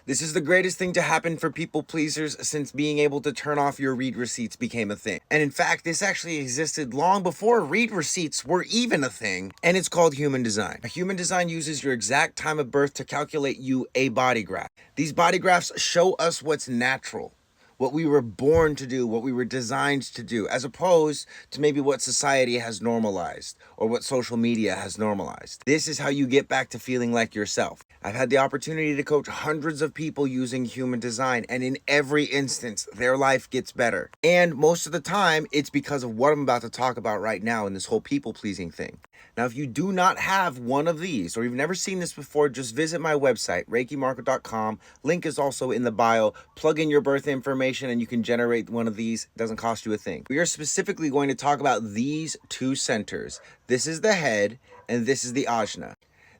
This is the greatest thing to happen for people pleasers since being able to turn off your read receipts became a thing. And in fact, this actually existed long before read receipts were even a thing, and it's called human design. A human design uses your exact time of birth to calculate you a body graph. These body graphs show us what's natural, what we were born to do, what we were designed to do, as opposed to maybe what society has normalized or what social media has normalized. This is how you get back to feeling like yourself. I've had the opportunity to coach hundreds of people using human design, and in every instance, their life gets better. And most of the time, it's because of what I'm about to talk about right now in this whole people-pleasing thing. Now, if you do not have one of these, or you've never seen this before, just visit my website, ReikiMarco.com. Link is also in the bio. Plug in your birth information and you can generate one of these. It doesn't cost you a thing. We are specifically going to talk about these two centers. This is the head and this is the ajna.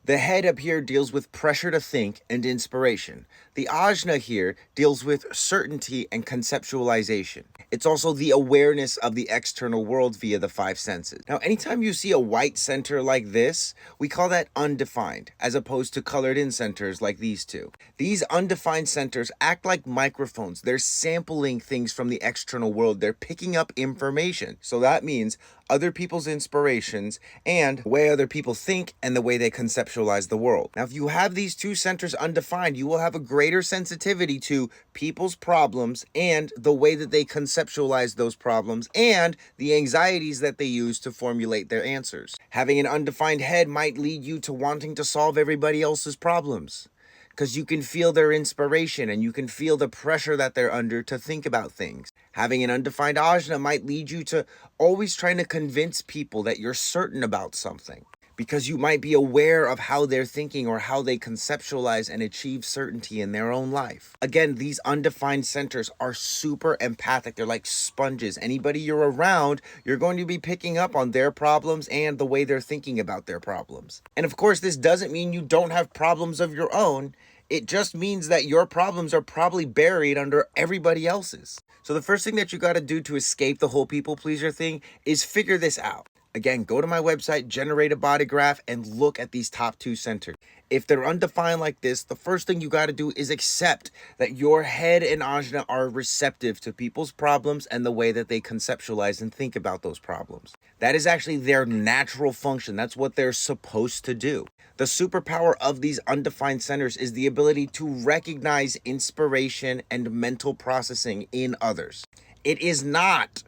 The head up here deals with pressure to think and inspiration. The ajna here deals with certainty and conceptualization. It's also the awareness of the external world via the five senses. Now, anytime you see a white center like this, we call that undefined, as opposed to colored in centers like these two. These undefined centers act like microphones. They're sampling things from the external world. They're picking up information. So that means other people's inspirations and the way other people think and the way they conceptualize the world. Now, if you have these two centers undefined, you will have a greater sensitivity to people's problems and the way that they conceptualize those problems and the anxieties that they use to formulate their answers. Having an undefined head might lead you to wanting to solve everybody else's problems, because you can feel their inspiration and you can feel the pressure that they're under to think about things. Having an undefined ajna might lead you to always trying to convince people that you're certain about something, because you might be aware of how they're thinking or how they conceptualize and achieve certainty in their own life. Again, these undefined centers are super empathic. They're like sponges. Anybody you're around, you're going to be picking up on their problems and the way they're thinking about their problems. And of course, this doesn't mean you don't have problems of your own. It just means that your problems are probably buried under everybody else's. So the first thing that you got to do to escape the whole people pleaser thing is figure this out. Again, go to my website, generate a body graph, and look at these top two centers. If they're undefined like this, the first thing you got to do is accept that your head and ajna are receptive to people's problems and the way that they conceptualize and think about those problems. That is actually their natural function. That's what they're supposed to do. The superpower of these undefined centers is the ability to recognize inspiration and mental processing in others. It is not,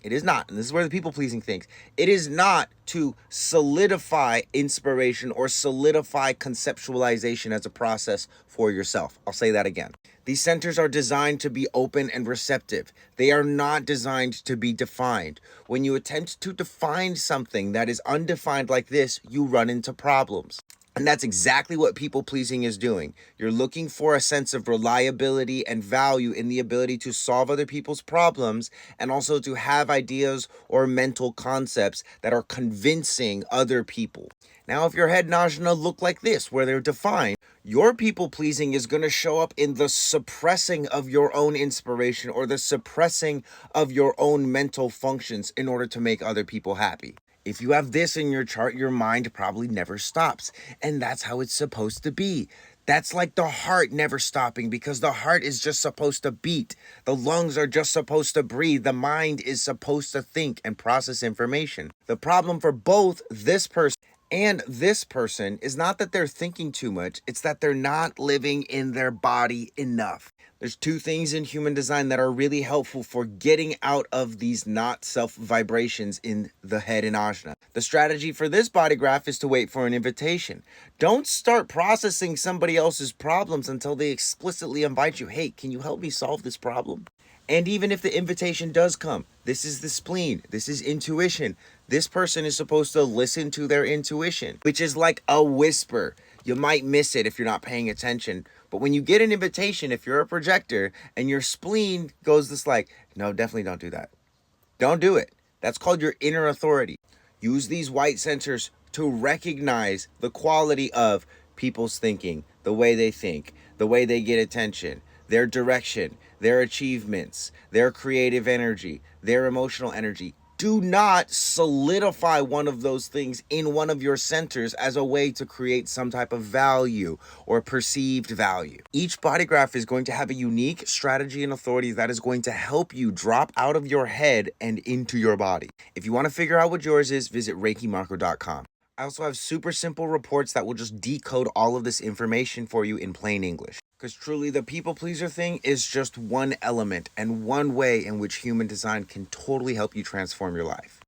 and this is where the people-pleasing thinks, it is not to solidify inspiration or solidify conceptualization as a process for yourself. I'll say that again. These centers are designed to be open and receptive. They are not designed to be defined. When you attempt to define something that is undefined like this, you run into problems. And that's exactly what people-pleasing is doing. You're looking for a sense of reliability and value in the ability to solve other people's problems and also to have ideas or mental concepts that are convincing other people. Now, if your head and ajna look like this, where they're defined, your people-pleasing is going to show up in the suppressing of your own inspiration or the suppressing of your own mental functions in order to make other people happy. If you have this in your chart, your mind probably never stops. And that's how it's supposed to be. That's like the heart never stopping, because the heart is just supposed to beat. The lungs are just supposed to breathe. The mind is supposed to think and process information. The problem for both this person and this person is not that they're thinking too much. It's that they're not living in their body enough. There's two things in human design that are really helpful for getting out of these not self vibrations in the head and ajna. The strategy for this body graph is to wait for an invitation. Don't start processing somebody else's problems until they explicitly invite you. Hey, can you help me solve this problem? And even if the invitation does come, this is the spleen, this is intuition. This person is supposed to listen to their intuition, which is like a whisper. You might miss it if you're not paying attention. But when you get an invitation, if you're a projector and your spleen goes this like, no, definitely don't do that. Don't do it. That's called your inner authority. Use these white centers to recognize the quality of people's thinking, the way they think, the way they get attention, their direction, their achievements, their creative energy, their emotional energy. do not solidify one of those things in one of your centers as a way to create some type of value or perceived value. Each body graph is going to have a unique strategy and authority that is going to help you drop out of your head and into your body. If you want to figure out what yours is, visit ReikiMarco.com. I also have super simple reports that will just decode all of this information for you in plain English. Because truly, the people pleaser thing is just one element and one way in which human design can totally help you transform your life.